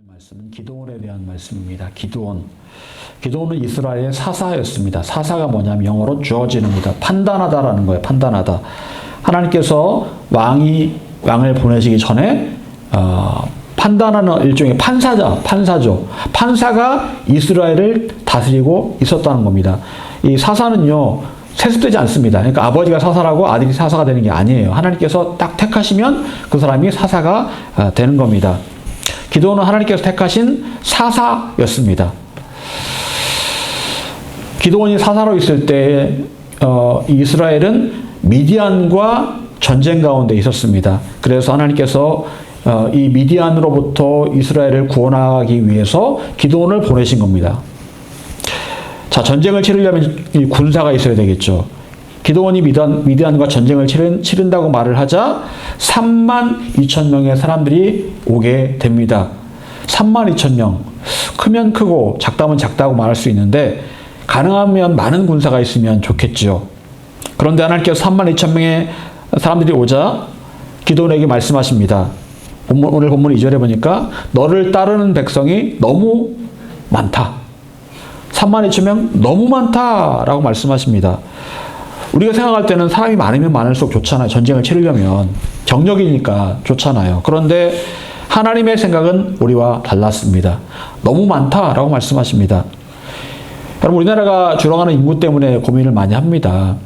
말씀은 기드온에 대한 말씀입니다. 기드온은 이스라엘의 사사였습니다. 사사가 뭐냐면 영어로 judge입니다. 판단하다라는 거예요. 판단하다. 하나님께서 왕을 보내시기 전에 판단하는 일종의 판사죠. 판사가 이스라엘을 다스리고 있었다는 겁니다. 이 사사는요, 세습되지 않습니다. 그러니까 아버지가 사사라고 아들이 사사가 되는 게 아니에요. 하나님께서 딱 택하시면 그 사람이 사사가 되는 겁니다. 기드온은 하나님께서 택하신 사사였습니다. 기드온이 사사로 있을 때 이스라엘은 미디안과 전쟁 가운데 있었습니다. 그래서 하나님께서 이 미디안으로부터 이스라엘을 구원하기 위해서 기드온을 보내신 겁니다. 자, 전쟁을 치르려면 군사가 있어야 되겠죠. 기드온이 미디안과 전쟁을 치른다고 말을 하자 32,000명의 사람들이 오게 됩니다. 32,000명. 크면 크고 작다면 작다고 말할 수 있는데 가능하면 많은 군사가 있으면 좋겠죠. 그런데 하나님께서 32,000명의 사람들이 오자 기드온에게 말씀하십니다. 오늘 본문 2절에 보니까 너를 따르는 백성이 너무 많다. 32,000명 너무 많다라고 말씀하십니다. 우리가 생각할 때는 사람이 많으면 많을수록 좋잖아요. 전쟁을 치르려면. 경력이니까 좋잖아요. 그런데 하나님의 생각은 우리와 달랐습니다. 너무 많다라고 말씀하십니다. 여러분, 우리나라가 줄어가는 인구 때문에 고민을 많이 합니다.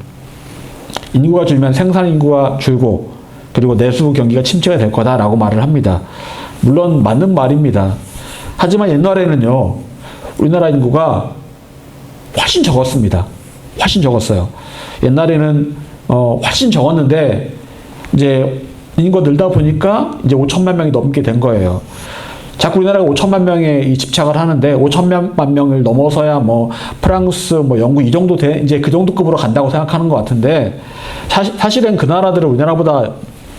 인구가 줄면 생산 인구가 줄고 그리고 내수 경기가 침체가 될 거다라고 말을 합니다. 물론 맞는 말입니다. 하지만 옛날에는요, 우리나라 인구가 훨씬 적었습니다. 훨씬 적었어요. 옛날에는 훨씬 적었는데 이제 인구가 늘다 보니까 이제 5천만 명이 넘게 된 거예요. 자꾸 우리나라가 5천만 명에 이 집착을 하는데 5천만 명을 넘어서야 뭐 프랑스, 뭐 영국 이 정도 이제 그 정도 급으로 간다고 생각하는 것 같은데 사실은 그 나라들은 우리나라보다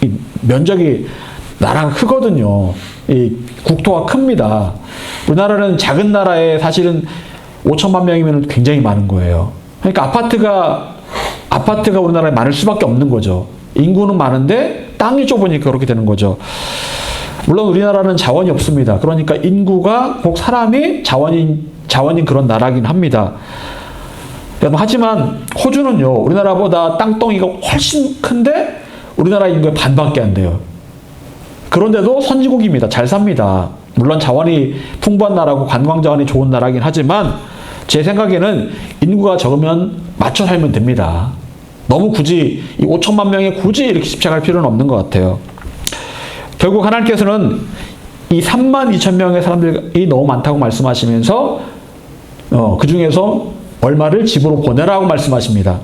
이 면적이 나라가 크거든요. 이 국토가 큽니다. 우리나라는 작은 나라에 사실은 5천만 명이면 굉장히 많은 거예요. 그러니까 아파트가 우리나라에 많을 수밖에 없는 거죠. 인구는 많은데 땅이 좁으니까 그렇게 되는 거죠. 물론 우리나라는 자원이 없습니다. 그러니까 인구가 꼭 사람이 자원인 그런 나라긴 합니다. 하지만 호주는요, 우리나라보다 땅덩이가 훨씬 큰데 우리나라 인구의 반밖에 안 돼요. 그런데도 선진국입니다. 잘 삽니다. 물론 자원이 풍부한 나라고 관광 자원이 좋은 나라긴 하지만 제 생각에는 인구가 적으면 맞춰 살면 됩니다. 너무 굳이 이 5천만 명에 굳이 이렇게 집착할 필요는 없는 것 같아요. 결국 하나님께서는 이 32,000명의 사람들이 너무 많다고 말씀하시면서 그 중에서 얼마를 집으로 보내라고 말씀하십니다.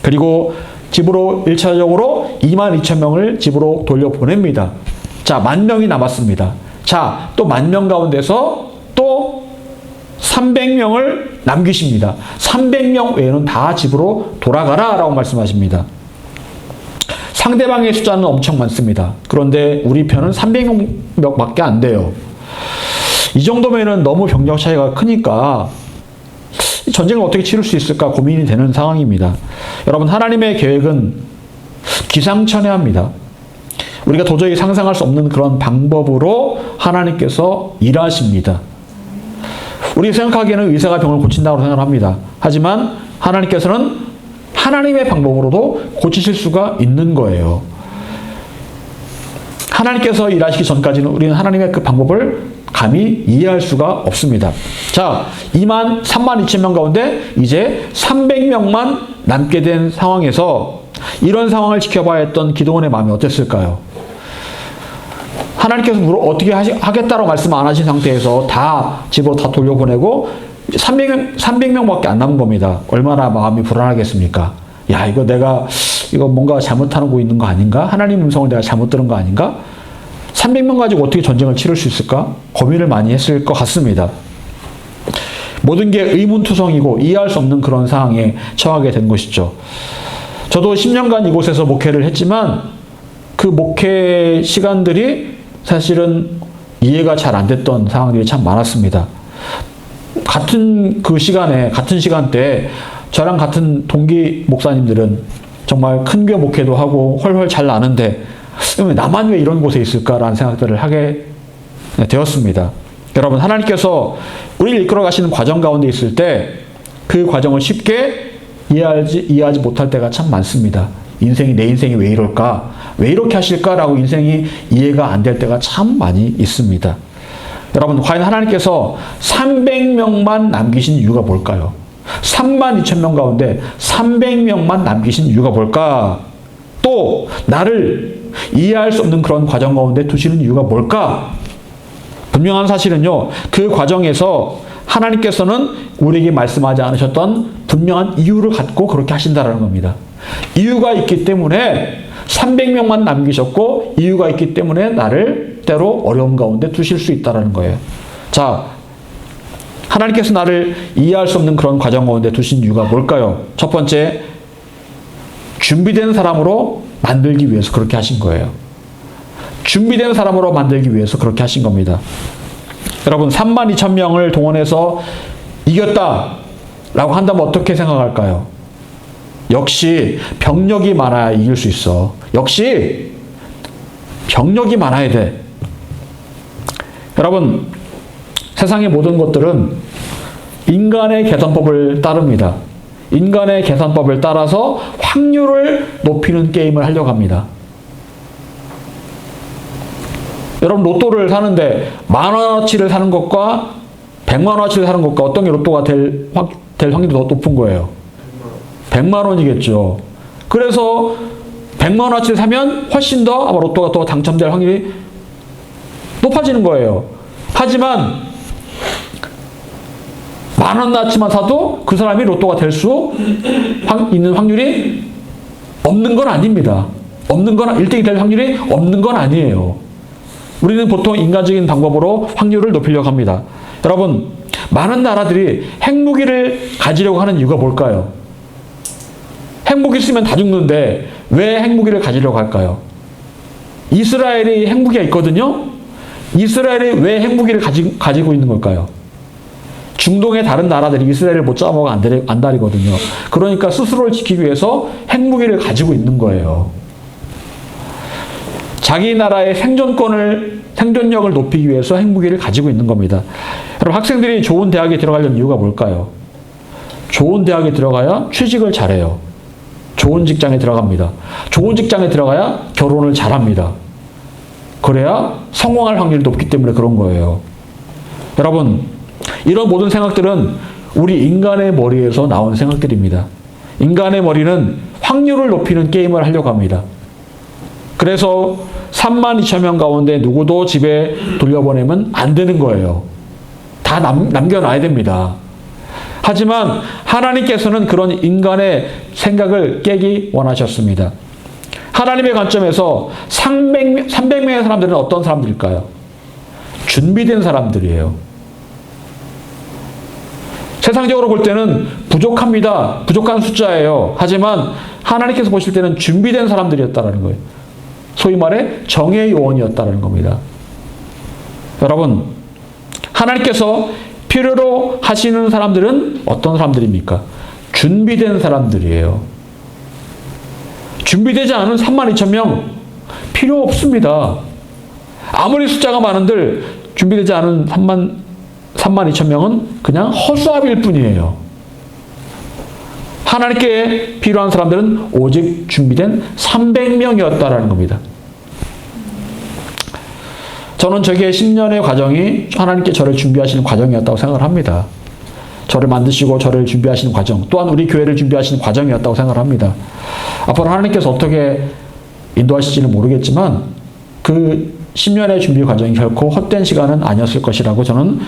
그리고 집으로 1차적으로 22,000명을 집으로 돌려보냅니다. 자, 10,000명이 남았습니다. 자, 또 10,000명 가운데서 또 300명을 남기십니다. 300명 외에는 다 집으로 돌아가라 라고 말씀하십니다. 상대방의 숫자는 엄청 많습니다. 그런데 우리 편은 300명밖에 안 돼요. 이 정도면은 너무 병력 차이가 크니까 전쟁을 어떻게 치를 수 있을까 고민이 되는 상황입니다. 여러분, 하나님의 계획은 기상천외합니다. 우리가 도저히 상상할 수 없는 그런 방법으로 하나님께서 일하십니다. 우리가 생각하기에는 의사가 병을 고친다고 생각합니다. 하지만 하나님께서는 하나님의 방법으로도 고치실 수가 있는 거예요. 하나님께서 일하시기 전까지는 우리는 하나님의 그 방법을 감히 이해할 수가 없습니다. 자, 32,000명 가운데 이제 300명만 남게 된 상황에서 이런 상황을 지켜봐야 했던 기드온의 마음이 어땠을까요? 하나님께서 어떻게 하겠다고 말씀 안 하신 상태에서 다 집으로 다 돌려보내고 300명밖에 안 남은 겁니다. 얼마나 마음이 불안하겠습니까? 야, 이거 뭔가 잘못하고 있는 거 아닌가? 하나님 음성을 내가 잘못 들은 거 아닌가? 300명 가지고 어떻게 전쟁을 치를 수 있을까? 고민을 많이 했을 것 같습니다. 모든 게 의문투성이고 이해할 수 없는 그런 상황에 처하게 된 것이죠. 저도 10년간 이곳에서 목회를 했지만 그 목회 시간들이 사실은 이해가 잘 안 됐던 상황들이 참 많았습니다. 같은 그 시간에, 같은 시간대에 저랑 같은 동기 목사님들은 정말 큰 교회 목회도 하고 훨훨 잘 나는데 나만 왜 이런 곳에 있을까라는 생각들을 하게 되었습니다. 여러분, 하나님께서 우리를 이끌어 가시는 과정 가운데 있을 때 그 과정을 쉽게 이해하지 못할 때가 참 많습니다. 내 인생이 왜 이럴까? 왜 이렇게 하실까라고 인생이 이해가 안 될 때가 참 많이 있습니다. 여러분, 과연 하나님께서 300명만 남기신 이유가 뭘까요? 32,000명 가운데 300명만 남기신 이유가 뭘까? 또 나를 이해할 수 없는 그런 과정 가운데 두시는 이유가 뭘까? 분명한 사실은요, 그 과정에서 하나님께서는 우리에게 말씀하지 않으셨던 분명한 이유를 갖고 그렇게 하신다라는 겁니다. 이유가 있기 때문에 300명만 남기셨고, 이유가 있기 때문에 나를 때로 어려움 가운데 두실 수 있다는 거예요. 자, 하나님께서 나를 이해할 수 없는 그런 과정 가운데 두신 이유가 뭘까요? 첫 번째, 준비된 사람으로 만들기 위해서 그렇게 하신 거예요. 준비된 사람으로 만들기 위해서 그렇게 하신 겁니다. 여러분, 32,000명을 동원해서 이겼다라고 한다면 어떻게 생각할까요? 역시 병력이 많아야 이길 수 있어. 역시 병력이 많아야 돼. 여러분, 세상의 모든 것들은 인간의 계산법을 따릅니다. 인간의 계산법을 따라서 확률을 높이는 게임을 하려고 합니다. 여러분, 로또를 사는데 10,000원어치를 사는 것과 100만원어치를 사는 것과 어떤 게 로또가 될 확률이 더 높은 거예요? 100만원이겠죠. 그래서 100만원어치를 사면 훨씬 더 아마 로또가 더 당첨될 확률이 높아지는 거예요. 하지만 10,000원어치만 사도 그 사람이 로또가 될 수 있는 확률이 없는 건 아닙니다. 1등이 될 확률이 없는 건 아니에요. 우리는 보통 인간적인 방법으로 확률을 높이려고 합니다. 여러분, 많은 나라들이 핵무기를 가지려고 하는 이유가 뭘까요? 핵무기 쓰면 다 죽는데 왜 핵무기를 가지려고 할까요? 이스라엘이 핵무기가 있거든요? 이스라엘이 왜 핵무기를 가지고 있는 걸까요? 중동의 다른 나라들이 이스라엘을 못 잡아먹어 안달이거든요. 그러니까 스스로를 지키기 위해서 핵무기를 가지고 있는 거예요. 자기 나라의 생존력을 높이기 위해서 핵무기를 가지고 있는 겁니다. 여러분, 학생들이 좋은 대학에 들어가려는 이유가 뭘까요? 좋은 대학에 들어가야 취직을 잘해요. 좋은 직장에 들어갑니다. 좋은 직장에 들어가야 결혼을 잘합니다. 그래야 성공할 확률이 높기 때문에 그런 거예요. 여러분, 이런 모든 생각들은 우리 인간의 머리에서 나온 생각들입니다. 인간의 머리는 확률을 높이는 게임을 하려고 합니다. 그래서 32,000명 가운데 누구도 집에 돌려보내면 안 되는 거예요. 다 남겨놔야 됩니다. 하지만 하나님께서는 그런 인간의 생각을 깨기 원하셨습니다. 하나님의 관점에서 300명의 사람들은 어떤 사람들일까요? 준비된 사람들이에요. 세상적으로 볼 때는 부족합니다. 부족한 숫자예요. 하지만 하나님께서 보실 때는 준비된 사람들이었다는 거예요. 소위 말해 정의 요원이었다는 겁니다. 여러분, 하나님께서 필요로 하시는 사람들은 어떤 사람들입니까? 준비된 사람들이에요. 준비되지 않은 32,000명 필요 없습니다. 아무리 숫자가 많은들 준비되지 않은 32,000명은 그냥 허수아비일 뿐이에요. 하나님께 필요한 사람들은 오직 준비된 300명이었다라는 겁니다. 저는 저게 10년의 과정이 하나님께 저를 준비하시는 과정이었다고 생각을 합니다. 저를 만드시고 저를 준비하시는 과정, 또한 우리 교회를 준비하시는 과정이었다고 생각을 합니다. 앞으로 하나님께서 어떻게 인도하실지는 모르겠지만 그 10년의 준비 과정이 결코 헛된 시간은 아니었을 것이라고 저는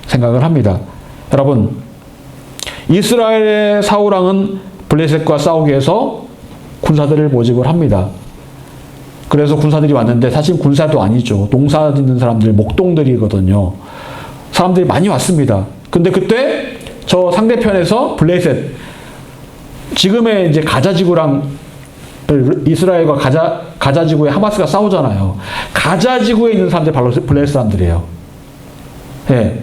생각을 합니다. 여러분, 이스라엘의 사울왕은 블레셋과 싸우기 위해서 군사들을 모집을 합니다. 그래서 군사들이 왔는데 사실 군사도 아니죠. 농사 짓는 사람들, 목동들이거든요. 사람들이 많이 왔습니다. 근데 그때 저 상대편에서 블레셋, 지금의 이제 가자지구랑 이스라엘과 가자지구에 하마스가 싸우잖아요. 가자지구에 있는 사람들이 바로 블레셋 사람들이에요. 예.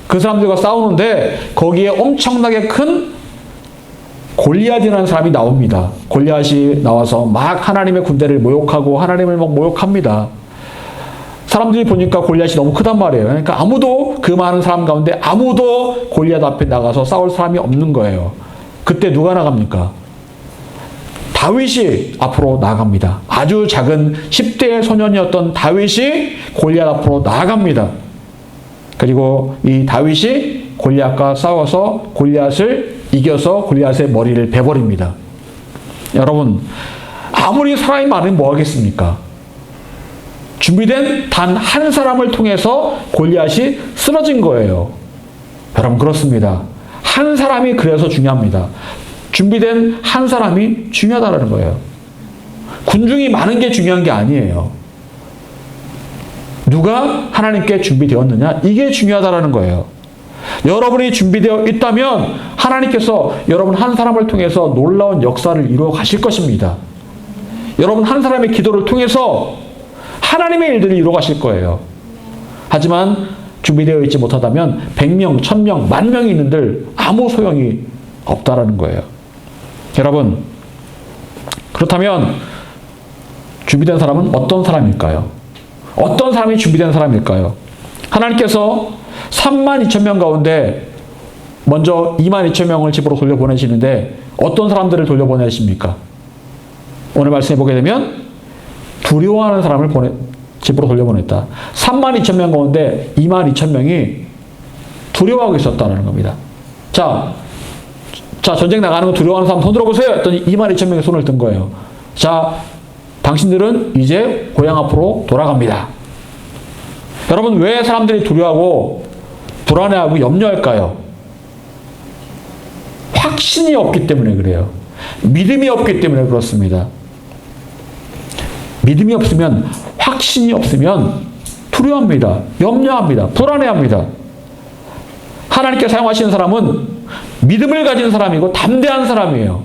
그 사람들과 싸우는데 거기에 엄청나게 큰 골리앗이라는 사람이 나옵니다. 골리앗이 나와서 막 하나님의 군대를 모욕하고 하나님을 막 모욕합니다. 사람들이 보니까 골리앗이 너무 크단 말이에요. 그러니까 아무도 그 많은 사람 가운데 아무도 골리앗 앞에 나가서 싸울 사람이 없는 거예요. 그때 누가 나갑니까? 다윗이 앞으로 나아갑니다. 아주 작은 10대의 소년이었던 다윗이 골리앗 앞으로 나아갑니다. 그리고 이 다윗이 골리앗과 싸워서 골리앗을 이겨서 골리앗의 머리를 베버립니다. 여러분, 아무리 사람이 많으면 뭐 하겠습니까? 준비된 단 한 사람을 통해서 골리앗이 쓰러진 거예요. 여러분, 그렇습니다. 한 사람이 그래서 중요합니다. 준비된 한 사람이 중요하다는 거예요. 군중이 많은 게 중요한 게 아니에요. 누가 하나님께 준비되었느냐? 이게 중요하다는 거예요. 여러분이 준비되어 있다면 하나님께서 여러분 한 사람을 통해서 놀라운 역사를 이루어 가실 것입니다. 여러분 한 사람의 기도를 통해서 하나님의 일들을 이루어 가실 거예요. 하지만 준비되어 있지 못하다면 100명, 1000명, 10,000명이 있는들 아무 소용이 없다라는 거예요. 여러분, 그렇다면 준비된 사람은 어떤 사람일까요? 어떤 사람이 준비된 사람일까요? 하나님께서 32,000명 가운데 먼저 22,000명을 집으로 돌려보내시는데 어떤 사람들을 돌려보내십니까? 오늘 말씀해 보게 되면 두려워하는 사람을 집으로 돌려보냈다. 32,000명 가운데 22,000명이 두려워하고 있었다는 겁니다. 자, 전쟁 나가는 거 두려워하는 사람 손 들어보세요. 했더니 22,000명이 손을 든 거예요. 자, 당신들은 이제 고향 앞으로 돌아갑니다. 여러분, 왜 사람들이 두려워하고 불안해하고 염려할까요? 확신이 없기 때문에 그래요. 믿음이 없기 때문에 그렇습니다. 믿음이 없으면, 확신이 없으면 두려워합니다. 염려합니다. 불안해합니다. 하나님께 사용하시는 사람은 믿음을 가진 사람이고 담대한 사람이에요.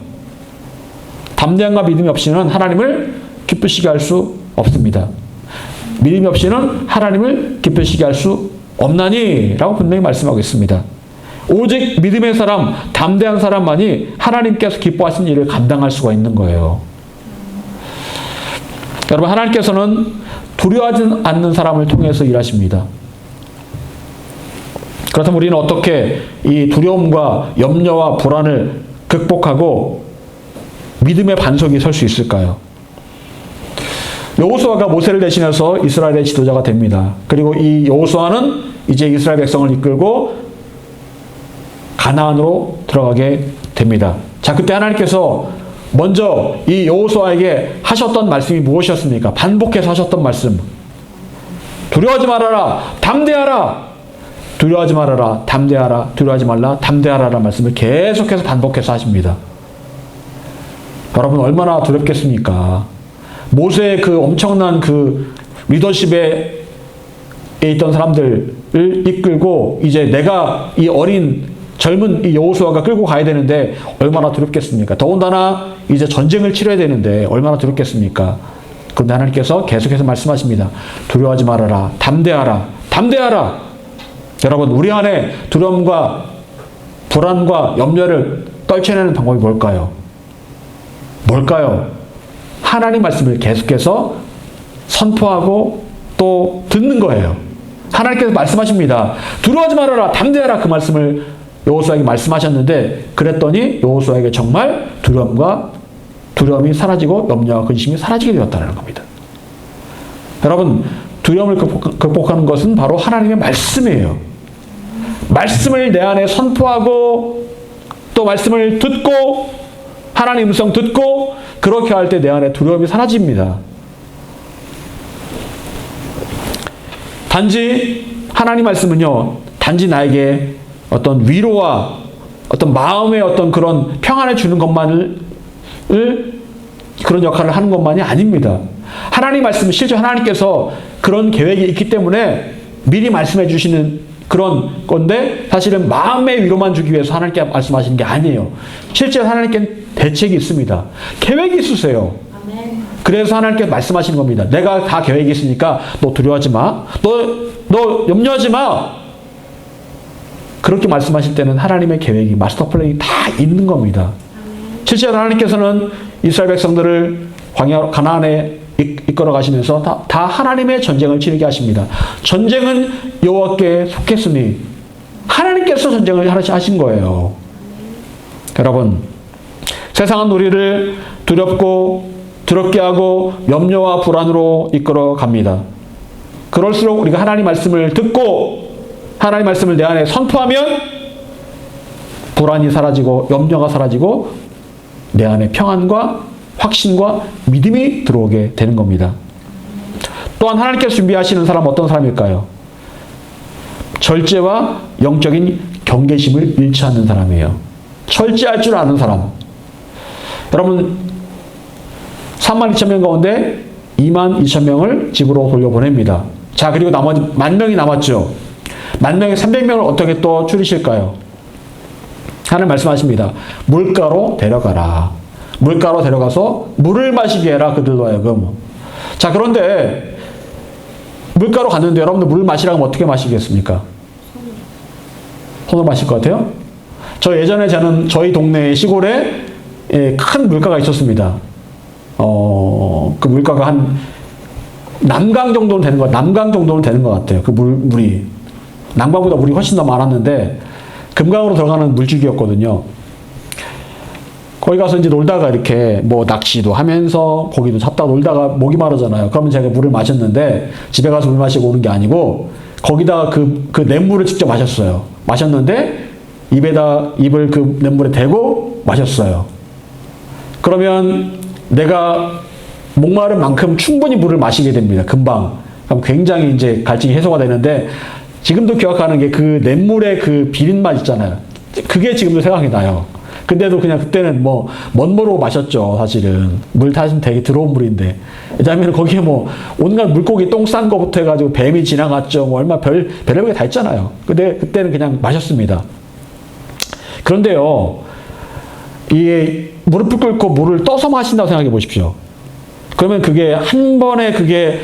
담대함과 믿음이 없이는 하나님을 기쁘시게 할 수 없습니다. 믿음이 없이는 하나님을 기쁘시게 할 수 없나니 라고 분명히 말씀하고 있습니다. 오직 믿음의 사람, 담대한 사람만이 하나님께서 기뻐하시는 일을 감당할 수가 있는 거예요. 여러분, 하나님께서는 두려워하지 않는 사람을 통해서 일하십니다. 그렇다면 우리는 어떻게 이 두려움과 염려와 불안을 극복하고 믿음의 반석이 설 수 있을까요? 여호수아가 모세를 대신해서 이스라엘의 지도자가 됩니다. 그리고 이 여호수아는 이제 이스라엘 백성을 이끌고 가나안으로 들어가게 됩니다. 자, 그때 하나님께서 먼저 이 여호수아에게 하셨던 말씀이 무엇이었습니까? 반복해서 하셨던 말씀. 두려워하지 말아라. 담대하라. 두려워하지 말아라. 담대하라. 두려워하지 말라. 담대하라라는 말씀을 계속해서 반복해서 하십니다. 여러분, 얼마나 두렵겠습니까? 모세의 그 엄청난 그 리더십에 있던 사람들을 이끌고 이제 내가 이 어린 젊은 이 여호수아가 끌고 가야 되는데 얼마나 두렵겠습니까? 더군다나 이제 전쟁을 치러야 되는데 얼마나 두렵겠습니까? 그런데 하나님께서 계속해서 말씀하십니다. 두려워하지 말아라. 담대하라. 담대하라. 여러분, 우리 안에 두려움과 불안과 염려를 떨쳐내는 방법이 뭘까요? 뭘까요? 하나님 말씀을 계속해서 선포하고 또 듣는 거예요. 하나님께서 말씀하십니다. 두려워하지 말아라. 담대하라. 그 말씀을 여호수아에게 말씀하셨는데 그랬더니 여호수아에게 정말 두려움이 사라지고 염려와 근심이 사라지게 되었다는 겁니다. 여러분, 두려움을 극복하는 것은 바로 하나님의 말씀이에요. 말씀을 내 안에 선포하고 또 말씀을 듣고 하나님 음성 듣고 그렇게 할 때 내 안에 두려움이 사라집니다. 단지 하나님 말씀은요, 단지 나에게 어떤 위로와 어떤 마음의 어떤 그런 평안을 주는 것만을 그런 역할을 하는 것만이 아닙니다. 하나님 말씀은 실제 하나님께서 그런 계획이 있기 때문에 미리 말씀해 주시는 그런 건데 사실은 마음의 위로만 주기 위해서 하나님께 말씀하시는 게 아니에요. 실제 하나님께 대책이 있습니다. 계획이 있으세요. 그래서 하나님께 말씀하시는 겁니다. 내가 다 계획이 있으니까 너 두려워하지 마. 너 염려하지 마. 그렇게 말씀하실 때는 하나님의 계획이, 마스터 플랜이 다 있는 겁니다. 실제로 하나님께서는 이스라엘 백성들을 가나안에 이끌어 가시면서 다 하나님의 전쟁을 치르게 하십니다. 전쟁은 여호와께 속했으니 하나님께서 전쟁을 하신 거예요. 여러분, 세상은 우리를 두렵고 두렵게 하고 염려와 불안으로 이끌어 갑니다. 그럴수록 우리가 하나님 말씀을 듣고 하나님 말씀을 내 안에 선포하면 불안이 사라지고 염려가 사라지고 내 안에 평안과 확신과 믿음이 들어오게 되는 겁니다. 또한 하나님께서 준비하시는 사람은 어떤 사람일까요? 절제와 영적인 경계심을 잃지 않는 사람이에요. 절제할 줄 아는 사람. 여러분, 32,000명 가운데 22,000명을 집으로 돌려보냅니다. 자, 그리고 나머지 10,000명이 남았죠. 10,000명의 300명을 어떻게 또 줄이실까요? 하나님 말씀하십니다. 물가로 데려가라. 물가로 데려가서 물을 마시게 해라, 그들로 하여금. 자, 그런데 물가로 갔는데 여러분들 물을 마시라면 어떻게 마시겠습니까? 손으로 마실 것 같아요? 예전에 저는 저희 동네 시골에 큰 물가가 있었습니다. 그 물가가 한 남강 정도는 되는 것 같아요. 그 물이. 남강보다 물이 훨씬 더 많았는데, 금강으로 들어가는 물줄기였거든요. 거기 가서 이제 놀다가 이렇게 뭐 낚시도 하면서 고기도 잡다가 놀다가 목이 마르잖아요. 그러면 제가 물을 마셨는데, 집에 가서 물 마시고 오는 게 아니고, 거기다가 그 냇물을 직접 마셨어요. 마셨는데, 입을 그 냇물에 대고 마셨어요. 그러면 내가 목마른 만큼 충분히 물을 마시게 됩니다. 금방. 그럼 굉장히 이제 갈증이 해소가 되는데, 지금도 기억하는 게 그 냇물의 그 비린 맛 있잖아요. 그게 지금도 생각이 나요. 근데도 그냥 그때는 뭐 멋모르고 마셨죠, 사실은. 물 사실 되게 더러운 물인데. 왜냐하면 거기에 뭐 온갖 물고기 똥 싼 거부터 해가지고 뱀이 지나갔죠. 뭐 얼마 별의별 게 다 있잖아요. 근데 그때는 그냥 마셨습니다. 그런데요, 이게 무릎을 꿇고 물을 떠서 마신다고 생각해 보십시오. 그러면 그게 한 번에 그게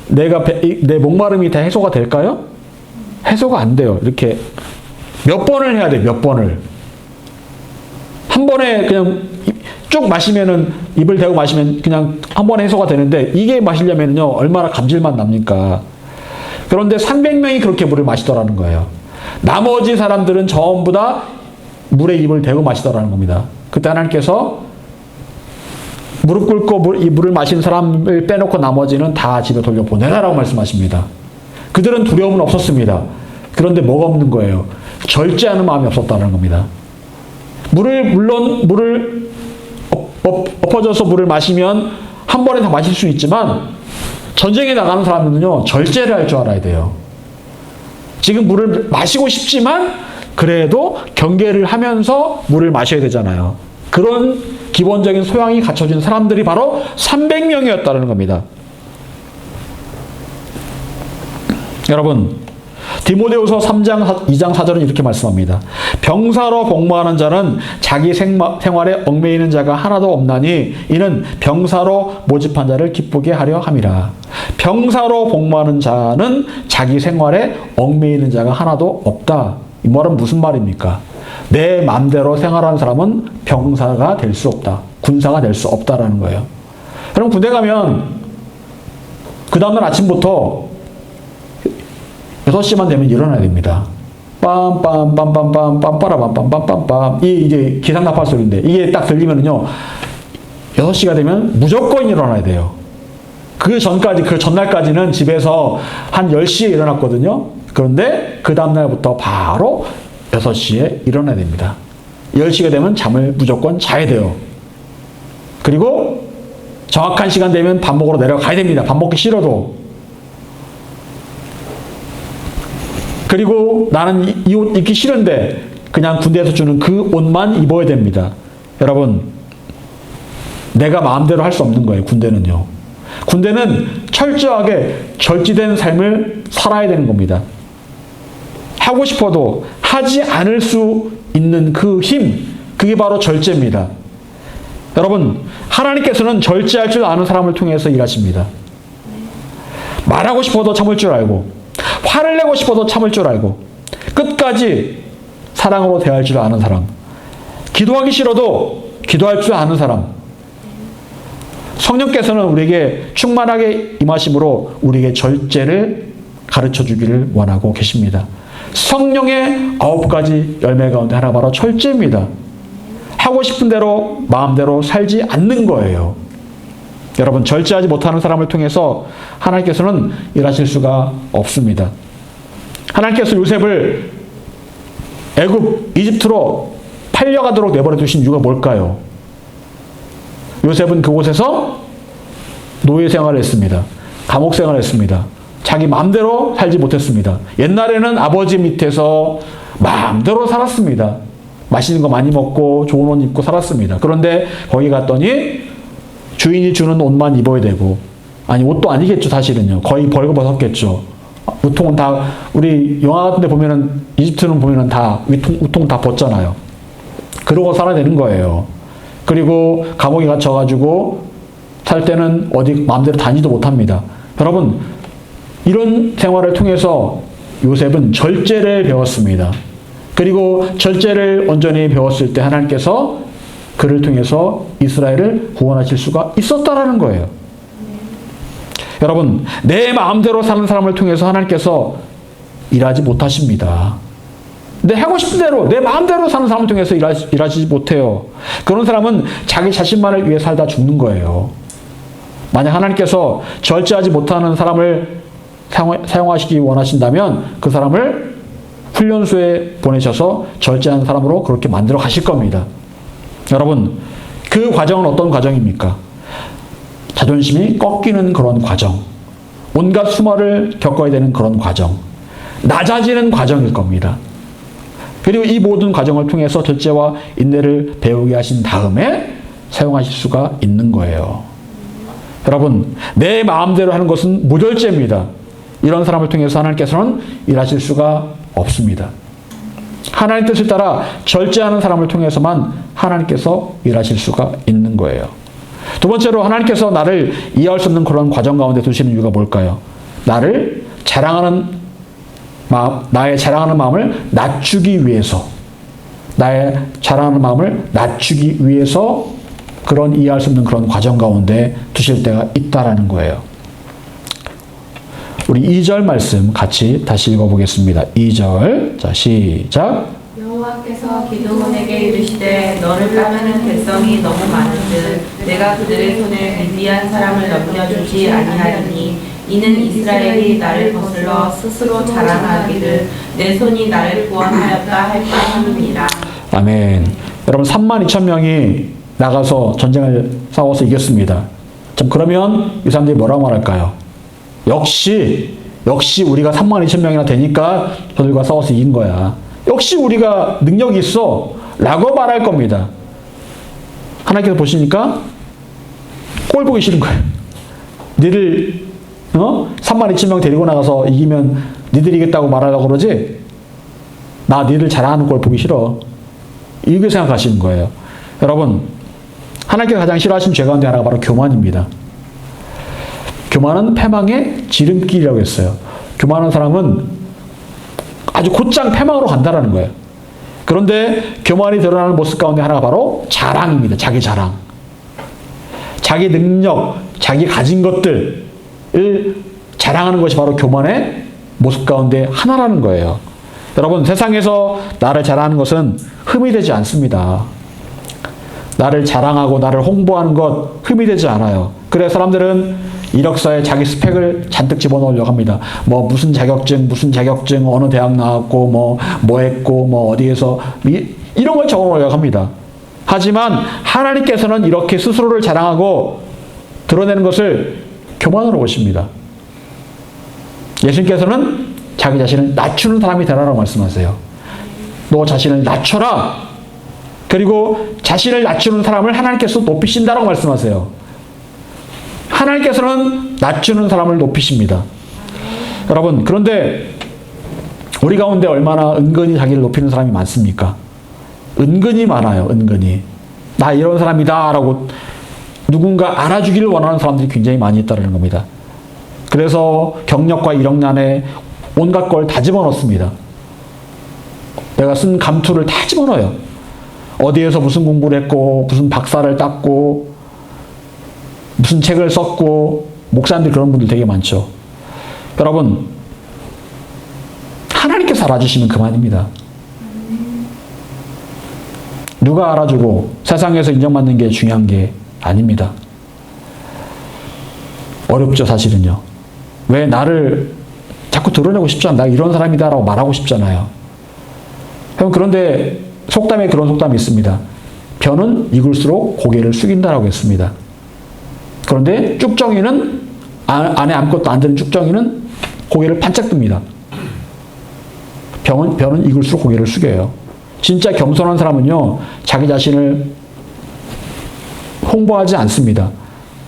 내 목마름이 다 해소가 될까요? 해소가 안 돼요. 이렇게 몇 번을 해야 돼요, 몇 번을. 한 번에 그냥 쭉 마시면은, 입을 대고 마시면 그냥 한 번에 해소가 되는데, 이게 마시려면요, 얼마나 감질맛 납니까? 그런데 300명이 그렇게 물을 마시더라는 거예요. 나머지 사람들은 전부 다 물에 입을 대고 마시더라는 겁니다. 그때 하나님께서 무릎 꿇고 이 물을 마신 사람을 빼놓고 나머지는 다 집에 돌려보내라라고 말씀하십니다. 그들은 두려움은 없었습니다. 그런데 뭐가 없는 거예요? 절제하는 마음이 없었다는 겁니다. 물을 엎어져서 물을 마시면 한 번에 다 마실 수 있지만, 전쟁에 나가는 사람들은요, 절제를 할 줄 알아야 돼요. 지금 물을 마시고 싶지만 그래도 경계를 하면서 물을 마셔야 되잖아요. 그런 기본적인 소양이 갖춰진 사람들이 바로 300명이었다는 겁니다. 여러분, 디모데후서 3장 2장 4절은 이렇게 말씀합니다. 병사로 복무하는 자는 자기 생활에 얽매이는 자가 하나도 없나니 이는 병사로 모집한 자를 기쁘게 하려 함이라. 병사로 복무하는 자는 자기 생활에 얽매이는 자가 하나도 없다. 이 말은 무슨 말입니까? 내 마음대로 생활하는 사람은 병사가 될 수 없다. 군사가 될 수 없다라는 거예요. 여러분, 군대 가면 그 다음날 아침부터 6시만 되면 일어나야 됩니다. 빰빰빰빰빰 빰빠라빰빰빰빰빰, 이 이제 기상나팔 소리인데, 이게 딱 들리면은요, 6시가 되면 무조건 일어나야 돼요. 그 전날까지는 집에서 한 10시에 일어났거든요. 그런데 그 다음날부터 바로 6시에 일어나야 됩니다. 10시가 되면 잠을 무조건 자야 돼요. 그리고 정확한 시간 되면 밥 먹으러 내려가야 됩니다. 밥 먹기 싫어도. 그리고 나는 이 옷 입기 싫은데 그냥 군대에서 주는 그 옷만 입어야 됩니다. 여러분, 내가 마음대로 할 수 없는 거예요, 군대는요. 군대는 철저하게 절제된 삶을 살아야 되는 겁니다. 하고 싶어도 하지 않을 수 있는 그 힘, 그게 바로 절제입니다. 여러분, 하나님께서는 절제할 줄 아는 사람을 통해서 일하십니다. 말하고 싶어도 참을 줄 알고, 화를 내고 싶어도 참을 줄 알고, 끝까지 사랑으로 대할 줄 아는 사람, 기도하기 싫어도 기도할 줄 아는 사람, 성령께서는 우리에게 충만하게 임하심으로 우리에게 절제를 가르쳐 주기를 원하고 계십니다. 성령의 9가지 열매 가운데 하나 바로 절제입니다. 하고 싶은 대로 마음대로 살지 않는 거예요. 여러분, 절제하지 못하는 사람을 통해서 하나님께서는 일하실 수가 없습니다. 하나님께서 요셉을 애굽, 이집트로 팔려가도록 내버려 두신 이유가 뭘까요? 요셉은 그곳에서 노예 생활을 했습니다. 감옥 생활을 했습니다. 자기 마음대로 살지 못했습니다. 옛날에는 아버지 밑에서 마음대로 살았습니다. 맛있는 거 많이 먹고 좋은 옷 입고 살았습니다. 그런데 거기 갔더니 주인이 주는 옷만 입어야 되고, 아니 옷도 아니겠죠 사실은요. 거의 벌거벗었겠죠. 우통은 다, 우리 영화 같은 데 보면은, 이집트는 보면은 다 우통 다 벗잖아요. 그러고 살아야 되는 거예요. 그리고 감옥에 갇혀가지고 살 때는 어디 마음대로 다니지도 못합니다. 여러분, 이런 생활을 통해서 요셉은 절제를 배웠습니다. 그리고 절제를 온전히 배웠을 때 하나님께서 그를 통해서 이스라엘을 구원하실 수가 있었다라는 거예요. 여러분, 내 마음대로 사는 사람을 통해서 하나님께서 일하지 못하십니다. 내 하고 싶은 대로 내 마음대로 사는 사람을 통해서 일하지 못해요. 그런 사람은 자기 자신만을 위해 살다 죽는 거예요. 만약 하나님께서 절제하지 못하는 사람을 사용하시기 원하신다면 그 사람을 훈련소에 보내셔서 절제하는 사람으로 그렇게 만들어 가실 겁니다. 여러분, 그 과정은 어떤 과정입니까? 자존심이 꺾이는 그런 과정, 온갖 수모를 겪어야 되는 그런 과정, 낮아지는 과정일 겁니다. 그리고 이 모든 과정을 통해서 절제와 인내를 배우게 하신 다음에 사용하실 수가 있는 거예요. 여러분, 내 마음대로 하는 것은 무절제입니다. 이런 사람을 통해서 하나님께서는 일하실 수가 없습니다. 하나님 뜻을 따라 절제하는 사람을 통해서만 하나님께서 일하실 수가 있는 거예요. 두 번째로, 하나님께서 나를 이해할 수 없는 그런 과정 가운데 두시는 이유가 뭘까요? 나를 자랑하는 마음, 나의 자랑하는 마음을 낮추기 위해서, 나의 자랑하는 마음을 낮추기 위해서 그런 이해할 수 없는 그런 과정 가운데 두실 때가 있다라는 거예요. 우리 2절 말씀 같이 다시 읽어보겠습니다. 2절, 자 시작. 여호와께서 기드온에게 이르시되 너를 따르는 백성이 너무 많은즉 내가 그들의 손에 미디안 사람을 넘겨주지 아니하리니 이는 이스라엘이 나를 거슬러 스스로 자랑하기를 내 손이 나를 구원하였다 할 뿐임이니라. 아멘. 여러분, 32,000명이 나가서 전쟁을 싸워서 이겼습니다. 그러면 이 사람들이 뭐라고 말할까요? 역시 우리가 32,000명이나 되니까 저들과 싸워서 이긴 거야. 역시 우리가 능력이 있어 라고 말할 겁니다. 하나님께서 보시니까 꼴 보기 싫은 거예요. 니들 32,000명 데리고 나가서 이기면 니들이 이겼다고 말하려고 그러지? 나 니들 자랑하는 꼴 보기 싫어. 이렇게 생각하시는 거예요. 여러분, 하나님께서 가장 싫어하시는 죄 가운데 하나가 바로 교만입니다. 교만은 패망의 지름길이라고 했어요. 교만한 사람은 아주 곧장 패망으로 간다라는 거예요. 그런데 교만이 드러나는 모습 가운데 하나가 바로 자랑입니다. 자기 자랑. 자기 능력, 자기 가진 것들을 자랑하는 것이 바로 교만의 모습 가운데 하나라는 거예요. 여러분, 세상에서 나를 자랑하는 것은 흠이 되지 않습니다. 나를 자랑하고 나를 홍보하는 것 흠이 되지 않아요. 그래서 사람들은 이력서에 자기 스펙을 잔뜩 집어넣으려고 합니다. 뭐 무슨 자격증, 어느 대학 나왔고, 뭐 했고, 어디에서 이런 걸 적어놓으려고 합니다. 하지만 하나님께서는 이렇게 스스로를 자랑하고 드러내는 것을 교만으로 보십니다. 예수님께서는 자기 자신을 낮추는 사람이 되라고 말씀하세요. 너 자신을 낮춰라. 그리고 자신을 낮추는 사람을 하나님께서 높이신다라고 말씀하세요. 하나님께서는 낮추는 사람을 높이십니다. 여러분, 그런데 우리 가운데 얼마나 은근히 자기를 높이는 사람이 많습니까? 은근히 많아요. 은근히. 나 이런 사람이다 라고 누군가 알아주기를 원하는 사람들이 굉장히 많이 있다는 겁니다. 그래서 경력과 이력란에 온갖 걸 다 집어넣습니다. 내가 쓴 감투를 다 집어넣어요. 어디에서 무슨 공부를 했고 무슨 박사를 땄고 무슨 책을 썼고 목사님들 그런 분들 되게 많죠. 여러분 하나님께서 알아주시면 그만입니다. 누가 알아주고 세상에서 인정받는 게 중요한 게 아닙니다. 어렵죠, 사실은요. 왜 나를 자꾸 드러내고 싶잖아. 나 이런 사람이다라고 말하고 싶잖아요. 그런데 속담에 그런 속담이 있습니다. 벼는 익을수록 고개를 숙인다라고 했습니다. 그런데 쭉정이는 안에 아무것도 안 드는 쭉정이는 고개를 반짝 듭니다. 벼는 익을수록 고개를 숙여요. 진짜 겸손한 사람은요, 자기 자신을 홍보하지 않습니다.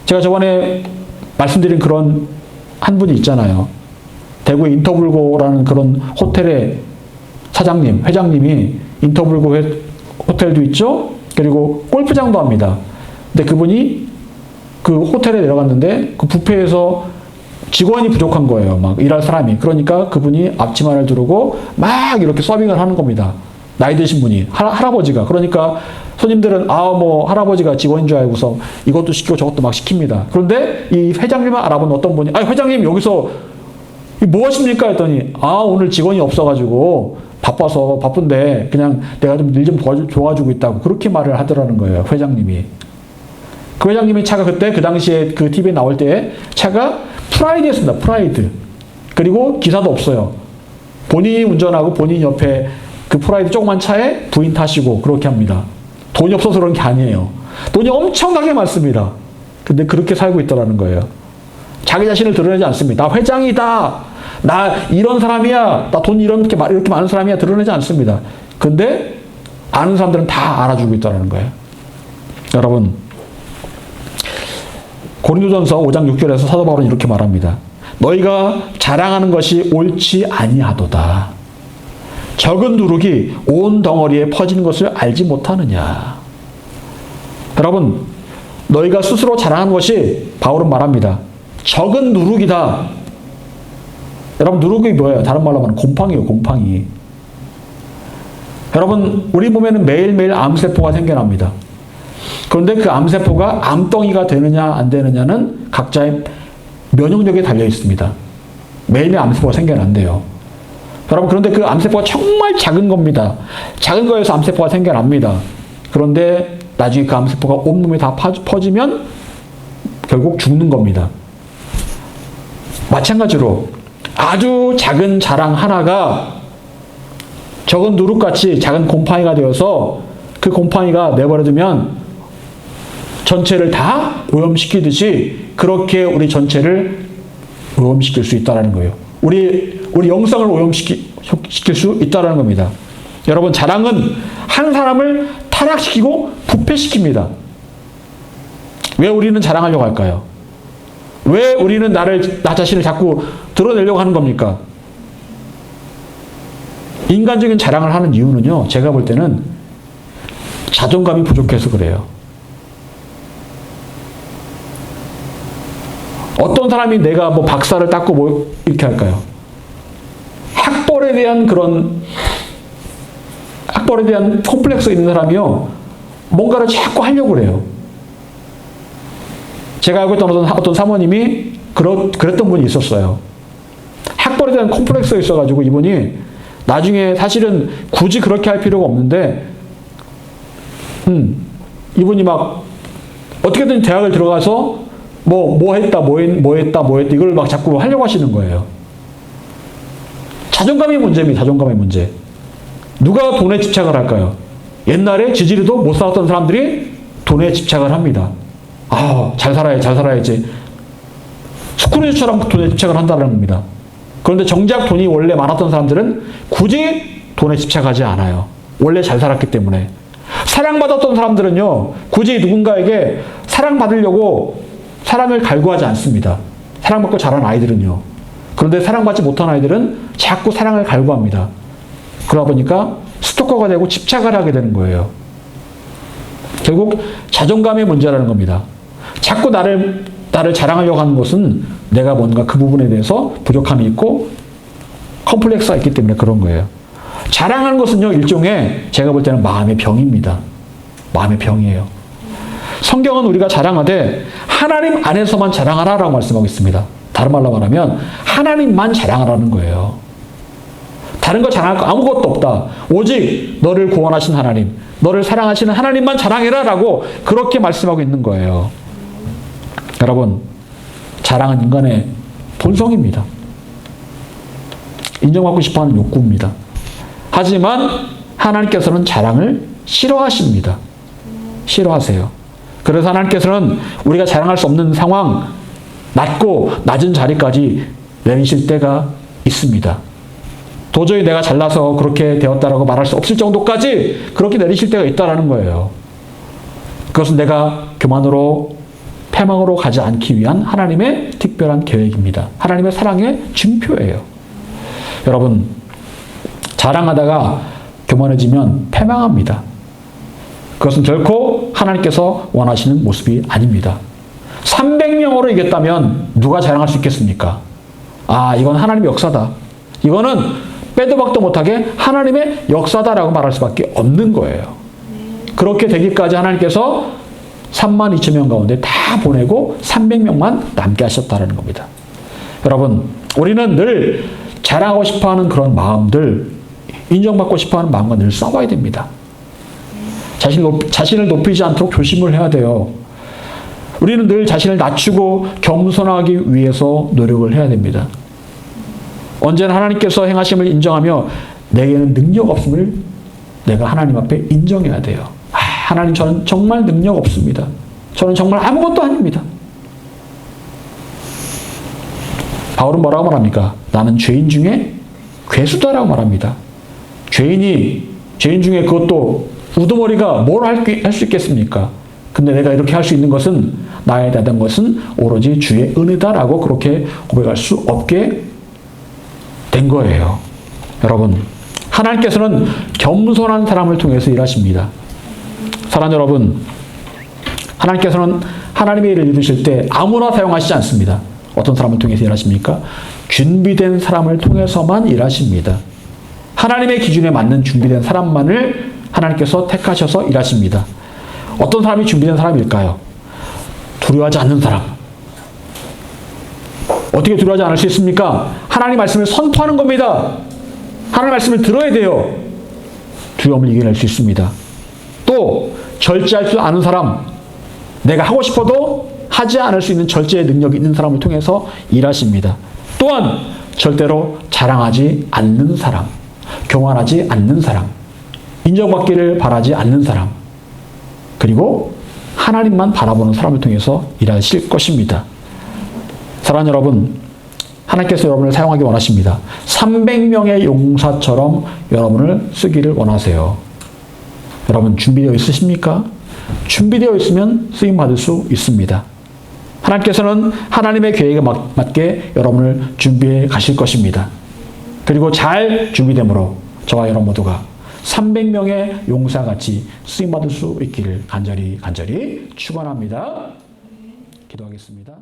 제가 저번에 말씀드린 그런 한 분이 있잖아요. 대구 인터블고라는 그런 호텔의 사장님, 회장님이 인터블고 호텔도 있죠? 그리고 골프장도 합니다. 근데 그분이 그 호텔에 내려갔는데 그 뷔페에서 직원이 부족한 거예요. 막 일할 사람이. 그러니까 그분이 앞치마를 두르고 막 이렇게 서빙을 하는 겁니다. 나이 드신 분이. 할아버지가. 그러니까 손님들은 뭐 할아버지가 직원인 줄 알고서 이것도 시키고 저것도 막 시킵니다. 그런데 이 회장님을 알아본 어떤 분이 회장님 여기서 뭐 하십니까? 했더니 오늘 직원이 없어가지고 바빠서 바쁜데 그냥 내가 좀 일 좀 도와주고 있다고 그렇게 말을 하더라는 거예요. 회장님이. 그 회장님의 차가 그때 그 당시에 그 TV에 나올 때 차가 프라이드였습니다. 프라이드. 그리고 기사도 없어요. 본인이 운전하고 본인 옆에 그 프라이드 조그만 차에 부인 타시고 그렇게 합니다. 돈이 없어서 그런 게 아니에요. 돈이 엄청나게 많습니다. 근데 그렇게 살고 있더라는 거예요. 자기 자신을 드러내지 않습니다. 나 회장이다. 나 이런 사람이야. 나 돈 이렇게 많은 사람이야. 드러내지 않습니다. 근데 아는 사람들은 다 알아주고 있다는 거예요. 여러분, 고린도전서 5장 6절에서 사도 바울은 이렇게 말합니다. 너희가 자랑하는 것이 옳지 아니하도다. 적은 누룩이 온 덩어리에 퍼지는 것을 알지 못하느냐. 여러분, 너희가 스스로 자랑하는 것이 바울은 말합니다. 적은 누룩이다. 여러분, 누룩이 뭐예요? 다른 말로 하면 곰팡이에요, 곰팡이. 여러분, 우리 몸에는 매일매일 암세포가 생겨납니다. 그런데 그 암세포가 암덩이가 되느냐 안 되느냐는 각자의 면역력에 달려 있습니다. 매일매일 암세포가 생겨난대요. 여러분, 그런데 그 암세포가 정말 작은 겁니다. 작은 거에서 암세포가 생겨납니다. 그런데 나중에 그 암세포가 온몸에 다 퍼지면 결국 죽는 겁니다. 마찬가지로 아주 작은 자랑 하나가 적은 누룩같이 작은 곰팡이가 되어서 그 곰팡이가 내버려두면 전체를 다 오염시키듯이 그렇게 우리 전체를 오염시킬 수 있다는 거예요. 우리 영성을 오염시킬 수 있다는 겁니다. 여러분, 자랑은 한 사람을 타락시키고 부패시킵니다. 왜 우리는 자랑하려고 할까요? 왜 우리는 나 자신을 자꾸 드러내려고 하는 겁니까? 인간적인 자랑을 하는 이유는요, 제가 볼 때는 자존감이 부족해서 그래요. 어떤 사람이 내가 뭐 박사를 땄고 뭐 이렇게 할까요? 학벌에 대한 콤플렉스 있는 사람이요, 뭔가를 자꾸 하려고 그래요. 제가 알고 있던 어떤 사모님이 그랬던 분이 있었어요. 학벌에 대한 콤플렉스가 있어가지고 이분이 나중에 사실은 굳이 그렇게 할 필요가 없는데, 이분이 막 어떻게든 대학을 들어가서 뭐 했다 이걸 막 자꾸 하려고 하시는 거예요. 자존감의 문제입니다. 자존감의 문제. 누가 돈에 집착을 할까요? 옛날에 지지리도 못 살았던 사람들이 돈에 집착을 합니다. 잘 살아야지. 스크루지처럼 돈에 집착을 한다는 겁니다. 그런데 정작 돈이 원래 많았던 사람들은 굳이 돈에 집착하지 않아요. 원래 잘 살았기 때문에. 사랑받았던 사람들은요, 굳이 누군가에게 사랑받으려고 사랑을 갈구하지 않습니다. 사랑받고 자란 아이들은요. 그런데 사랑받지 못한 아이들은 자꾸 사랑을 갈구합니다. 그러다 보니까 스토커가 되고 집착을 하게 되는 거예요. 결국 자존감의 문제라는 겁니다. 자꾸 나를 자랑하려고 하는 것은 내가 뭔가 그 부분에 대해서 부족함이 있고 컴플렉스가 있기 때문에 그런 거예요. 자랑하는 것은요, 일종의 제가 볼 때는 마음의 병입니다. 마음의 병이에요. 성경은 우리가 자랑하되 하나님 안에서만 자랑하라라고 말씀하고 있습니다. 다른 말로 말하면 하나님만 자랑하라는 거예요. 다른 거 자랑할 거 아무것도 없다. 오직 너를 구원하신 하나님, 너를 사랑하시는 하나님만 자랑해라라고 그렇게 말씀하고 있는 거예요. 여러분, 자랑은 인간의 본성입니다. 인정받고 싶어하는 욕구입니다. 하지만 하나님께서는 자랑을 싫어하십니다. 싫어하세요. 그래서 하나님께서는 우리가 자랑할 수 없는 상황, 낮고 낮은 자리까지 내리실 때가 있습니다. 도저히 내가 잘나서 그렇게 되었다라고 말할 수 없을 정도까지 그렇게 내리실 때가 있다라는 거예요. 그것은 내가 교만으로 패망으로 가지 않기 위한 하나님의 특별한 계획입니다. 하나님의 사랑의 징표예요. 여러분, 자랑하다가 교만해지면 패망합니다. 그것은 결코 하나님께서 원하시는 모습이 아닙니다. 300명으로 이겼다면 누가 자랑할 수 있겠습니까? 아, 이건 하나님의 역사다. 이거는 빼도 박도 못하게 하나님의 역사다라고 말할 수밖에 없는 거예요. 그렇게 되기까지 하나님께서 32,000명 가운데 다 보내고 300명만 남게 하셨다는 겁니다. 여러분, 우리는 늘 자랑하고 싶어하는 그런 마음들, 인정받고 싶어하는 마음과 늘 싸워야 됩니다. 자신을 높이지 않도록 조심을 해야 돼요. 우리는 늘 자신을 낮추고 겸손하기 위해서 노력을 해야 됩니다. 언제나 하나님께서 행하심을 인정하며 내게는 능력 없음을 내가 하나님 앞에 인정해야 돼요. 하나님, 저는 정말 능력 없습니다. 저는 정말 아무것도 아닙니다. 바울은 뭐라고 말합니까? 나는 죄인 중에 괴수다라고 말합니다. 죄인 중에 그것도 우두머리가 뭘 할 수 있겠습니까? 근데 내가 이렇게 할 수 있는 것은, 나에 대한 것은 오로지 주의 은혜다라고 그렇게 고백할 수 없게 된 거예요. 여러분, 하나님께서는 겸손한 사람을 통해서 일하십니다. 사랑하는 여러분, 하나님께서는 하나님의 일을 이루실 때 아무나 사용하시지 않습니다. 어떤 사람을 통해서 일하십니까? 준비된 사람을 통해서만 일하십니다. 하나님의 기준에 맞는 준비된 사람만을 하나님께서 택하셔서 일하십니다. 어떤 사람이 준비된 사람일까요? 두려워하지 않는 사람. 어떻게 두려워하지 않을 수 있습니까? 하나님 말씀을 선포하는 겁니다. 하나님 말씀을 들어야 돼요. 두려움을 이겨낼 수 있습니다. 또 절제할 줄 아는 사람, 내가 하고 싶어도 하지 않을 수 있는 절제의 능력이 있는 사람을 통해서 일하십니다. 또한 절대로 자랑하지 않는 사람, 교만하지 않는 사람, 인정받기를 바라지 않는 사람, 그리고 하나님만 바라보는 사람을 통해서 일하실 것입니다. 사랑하는 여러분, 하나님께서 여러분을 사용하기 원하십니다. 300명의 용사처럼 여러분을 쓰기를 원하세요. 여러분, 준비되어 있으십니까? 준비되어 있으면 쓰임받을 수 있습니다. 하나님께서는 하나님의 계획에 맞게 여러분을 준비해 가실 것입니다. 그리고 잘 준비됨으로 저와 여러분 모두가 300명의 용사같이 쓰임받을 수 있기를 간절히 축원합니다. 기도하겠습니다.